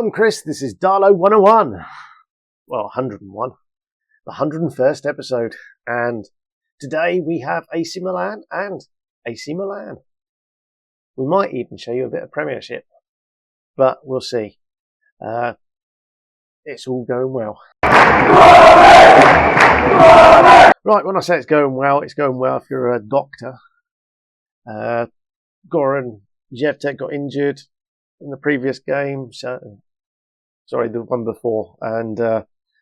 I'm Chris, this is Darlo 101. Well, 101. The 101st episode. And today we have AC Milan and AC Milan. We might even show you a bit of Premiership. But we'll see. It's all going well. Right, when I say it's going well if you're a doctor. Goran Jevtek got injured in the previous game, the one before, and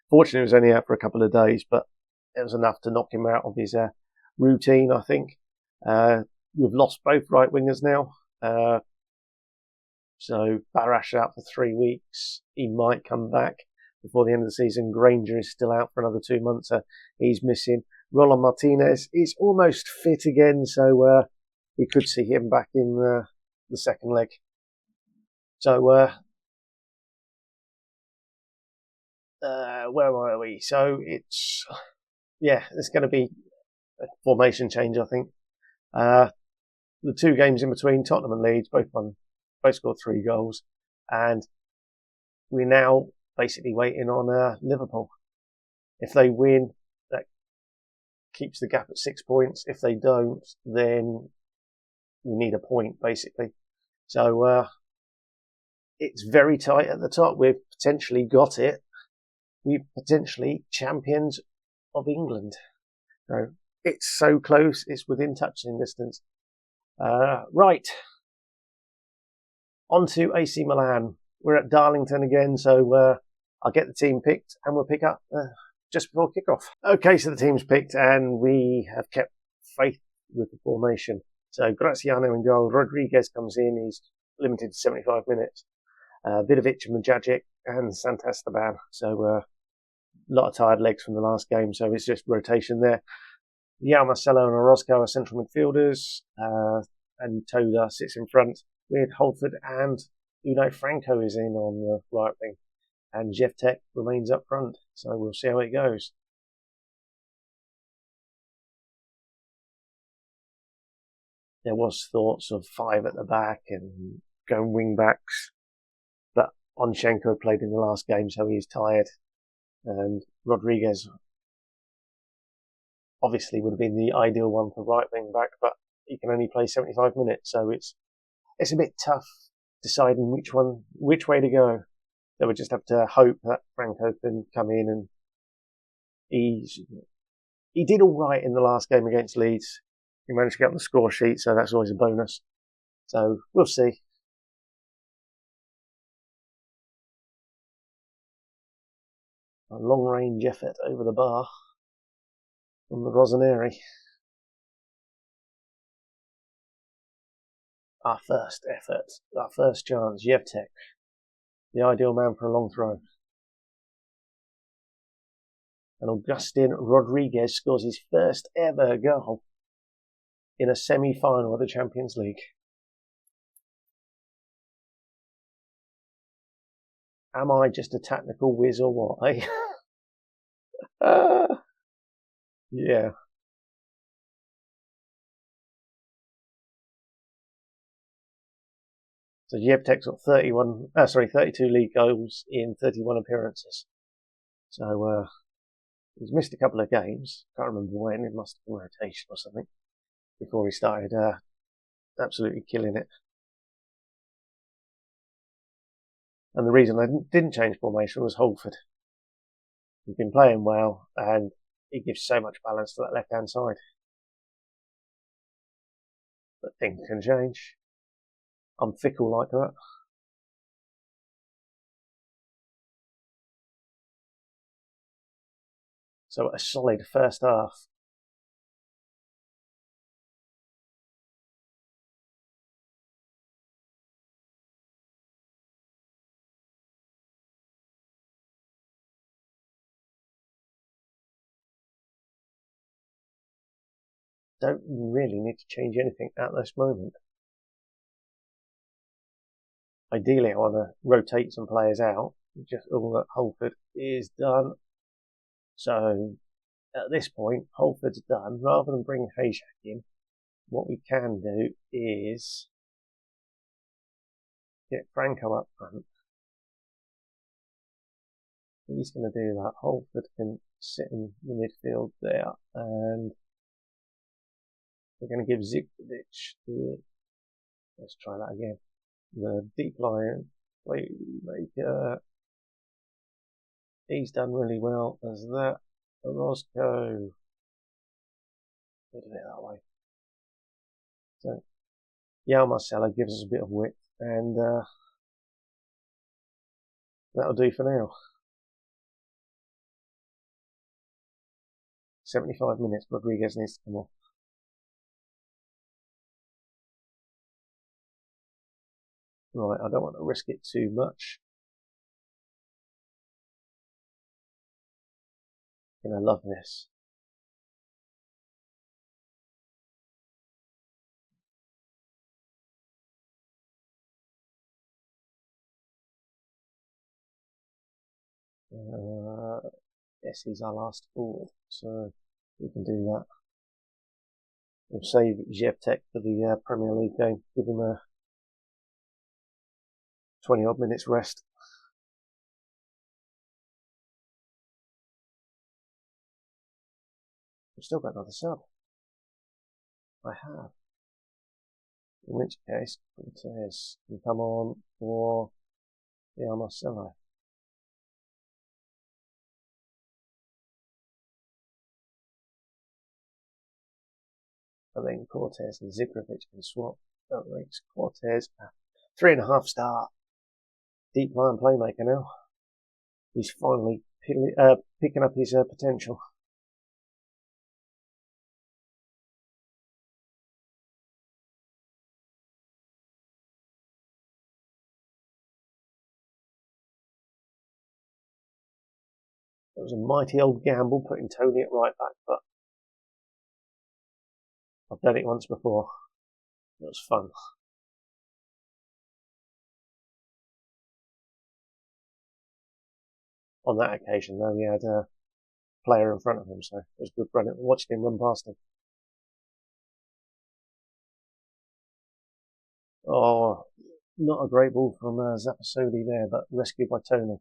fortunately he was only out for a couple of days, but it was enough to knock him out of his routine, I think. We've lost both right wingers now, so Barash out for 3 weeks. He might come back before the end of the season. Granger is still out for another 2 months, he's missing. Roland Martinez is almost fit again, so we could see him back in the second leg. So, where were we? So it's going to be a formation change, I think. The 2 games in between, Tottenham and Leeds, both scored 3 goals, and we're now basically waiting on Liverpool. If they win, that keeps the gap at 6 points. If they don't, then we need a point, basically. So it's very tight at the top. We've potentially got it. We're potentially champions of England. So it's so close. It's within touching distance. Right. On to AC Milan. We're at Darlington again, so I'll get the team picked and we'll pick up just before kickoff. Okay, so the team's picked and we have kept faith with the formation. So Graziano in goal. Rodriguez comes in. He's limited to 75 minutes. Vidovic and Majagic and Santesteban. So a lot of tired legs from the last game, so it's just rotation there. Yao Marcelo and Orozco are central midfielders, and Toda sits in front with Holford, and Unai Franco is in on the right wing, and Jevtek remains up front. So we'll see how it goes. There was thoughts of 5 at the back and going wing backs, but Onchenko played in the last game, so he's tired. And Rodriguez obviously would have been the ideal one for right wing back, but he can only play 75 minutes, so it's a bit tough deciding which way to go. They would just have to hope that Franco can come in, and he did all right in the last game against Leeds. He managed to get on the score sheet, so that's always a bonus. So we'll see. A long-range effort over the bar from the Rossoneri. Our first effort, our first chance, Jevtek, the ideal man for a long throw. And Augustin Rodriguez scores his first ever goal in a semi-final of the Champions League. Am I just a technical whiz or what, eh? Yeah. So Jevtek's got 32 league goals in 31 appearances. So he's missed a couple of games. Can't remember when. It must have been rotation or something before he started absolutely killing it. And the reason I didn't change formation was Holford. He's been playing well, and he gives so much balance to that left-hand side. But things can change. I'm fickle like that. So a solid first half. Don't really need to change anything at this moment. Ideally, I want to rotate some players out. Just all that Holford is done. So at this point, Holford's done. Rather than bring Hayshak in, what we can do is get Franco up front He's going to do that. Holford can sit in the midfield there, and we're going to give Zigrovic the. Let's try that again. The deep line playmaker. He's done really well as that. Orozco. We'll do it that way. So, Marcelo gives us a bit of width, and that'll do for now. 75 minutes, Rodriguez needs to come off. Right, I don't want to risk it too much. I'm gonna love this. Yes, he's our last forward, so we can do that. We'll save Zhevtek for the Premier League game. Give him a 20 odd minutes rest. I've still got another sub. I have. In which case, Cortez can come on for Marcelo. And then Cortez and Zigrovic can swap. That makes Cortez a 3.5 star deep line playmaker now. He's finally picking up his potential. It was a mighty old gamble putting Tony at right back, but I've done it once before. It was fun. On that occasion, though, he had a player in front of him, so it was good watching him run past him. Oh, not a great ball from Zapasoli there, but rescued by Tony.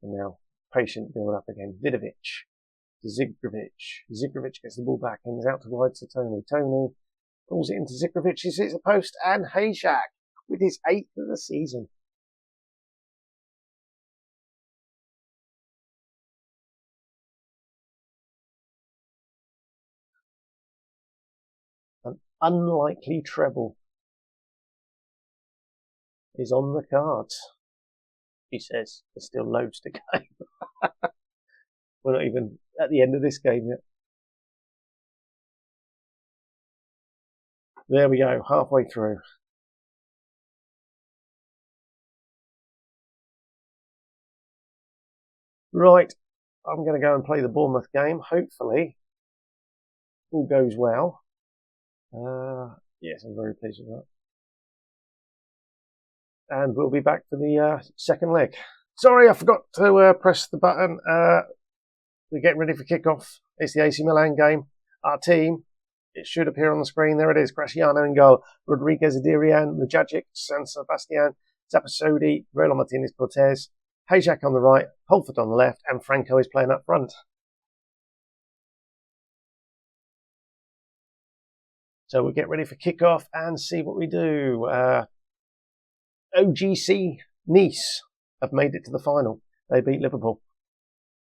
And now, patient build up again. Vidovic to Zigrovic. Zigrovic gets the ball back and is out to wide to Tony. Tony pulls it into Zigrovic. He hits the post, and Hayshak with his 8th of the season. An unlikely treble is on the cards. He says there's still loads to go. We're not even at the end of this game yet. There we go, halfway through. Right, I'm going to go and play the Bournemouth game. Hopefully, all goes well. Yes, I'm very pleased with that. And we'll be back for the second leg. Sorry, I forgot to press the button. We're getting ready for kickoff. It's the AC Milan game. Our team, it should appear on the screen. There it is. Graciano in goal. Rodriguez, Adirian, Mujagic, San Sebastian, Zapasodi, Rolo Martinez Cortez, Hayshak on the right, Holford on the left, and Franco is playing up front. So we'll get ready for kickoff and see what we do. OGC Nice have made it to the final. They beat Liverpool.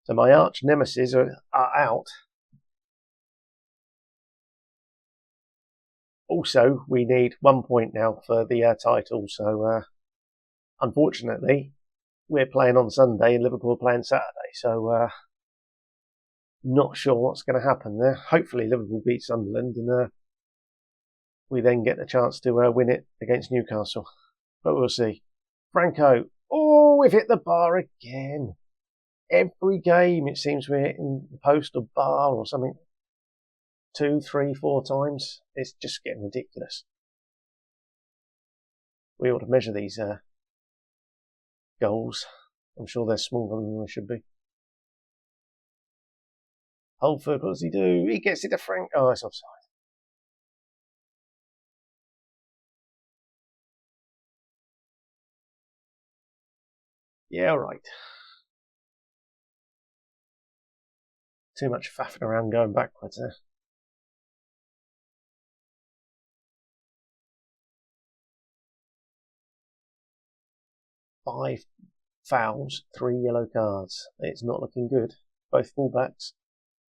So my arch nemesis are out. Also, we need 1 point now for the title. So unfortunately, we're playing on Sunday and Liverpool are playing Saturday. So not sure what's going to happen there. Hopefully Liverpool beat Sunderland and we then get the chance to win it against Newcastle. But we'll see. Franco. Oh, we've hit the bar again. Every game it seems we're hitting the post or bar or something 2, 3, 4 times. It's just getting ridiculous. We ought to measure these goals. I'm sure they're smaller than they should be. Holford, what does he do? He gets it to Frank. Oh, it's offside. Yeah, all right. Too much faffing around going backwards there. Five fouls, 3 yellow cards. It's not looking good. Both fullbacks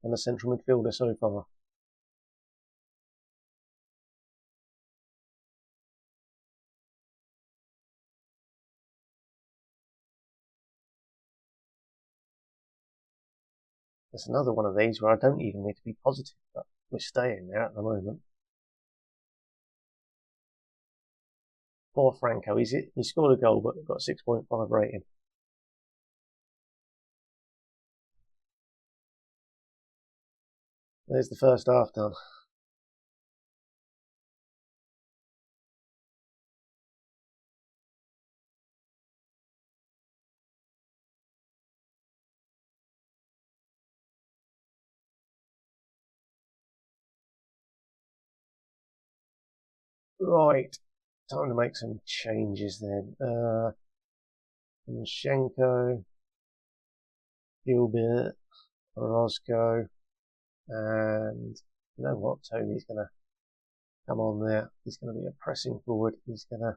and the central midfielder so far. It's another one of these where I don't even need to be positive, but we're staying there at the moment. Poor Franco, he scored a goal but got a 6.5 rating. There's the first half done. Right, time to make some changes then. Schenko, Gilbert, Orozco, and you know what? Tony's going to come on there. He's going to be a pressing forward. He's going to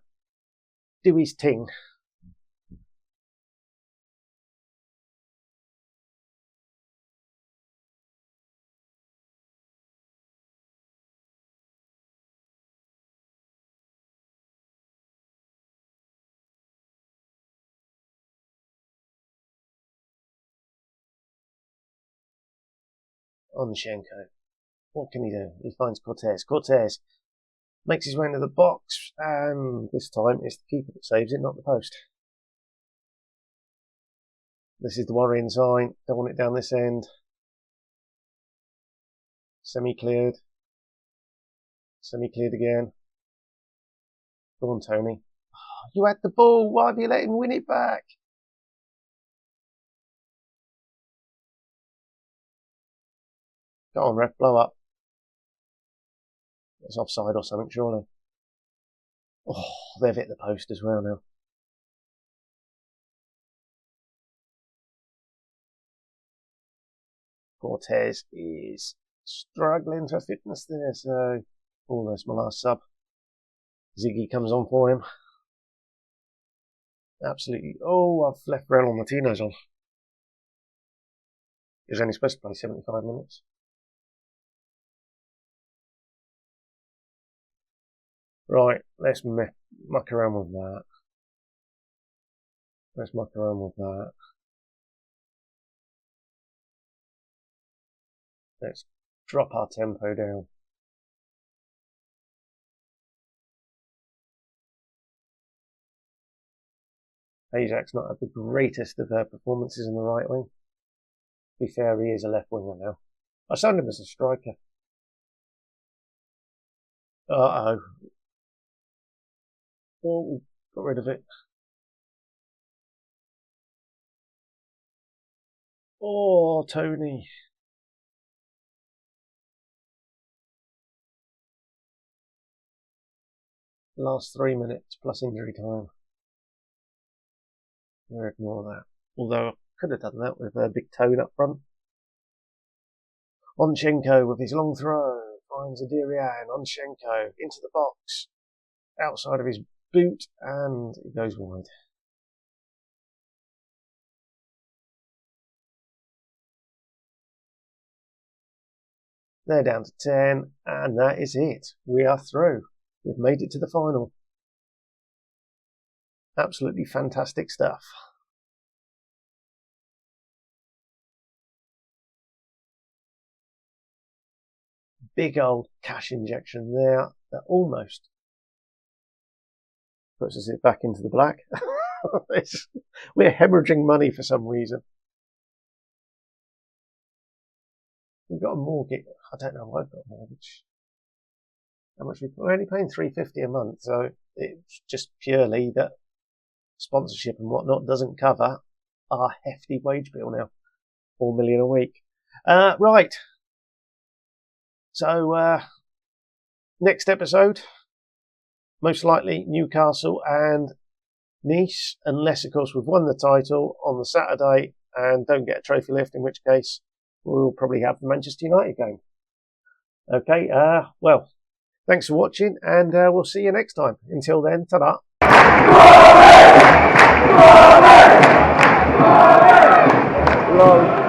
do his thing. On Schenko. What can he do? He finds Cortez. Cortez makes his way into the box, and this time it's the keeper that saves it, not the post. This is the worrying sign. Don't want it down this end. Semi-cleared. Semi-cleared again. Go on, Tony. Oh, you had the ball. Why have you let him win it back? Go on, ref. Blow up. It's offside or something, surely. Oh, they've hit the post as well now. Cortez is struggling for fitness there, so almost my last sub. Ziggy comes on for him. Absolutely. Oh, I've left Raul Martinez on. He was only supposed to play 75 minutes. Right, let's muck around with that. Let's muck around with that. Let's drop our tempo down. Ajax not had the greatest of performances in the right wing. To be fair, he is a left winger now. I signed him as a striker. Uh-oh. Oh, we got rid of it. Oh, Tony. Last 3 minutes plus injury time. We'll ignore that. Although I could have done that with a big Tone up front. Onchenko with his long throw finds Adirian. Onchenko into the box, outside of his boot, and it goes wide. They're down to 10, and that is it. We are through. We've made it to the final. Absolutely fantastic stuff. Big old cash injection there that almost puts us back into the black. We're hemorrhaging money for some reason. We've got a mortgage. I don't know. I've got a mortgage. How much we're only paying $350 a month, so it's just purely that sponsorship and whatnot doesn't cover our hefty wage bill now. $4 million a week. Right. So next episode, most likely Newcastle and Nice, unless of course we've won the title on the Saturday and don't get a trophy lift, in which case we'll probably have the Manchester United game. Okay, well, thanks for watching, and we'll see you next time. Until then, ta-da! Rossoneri! Rossoneri!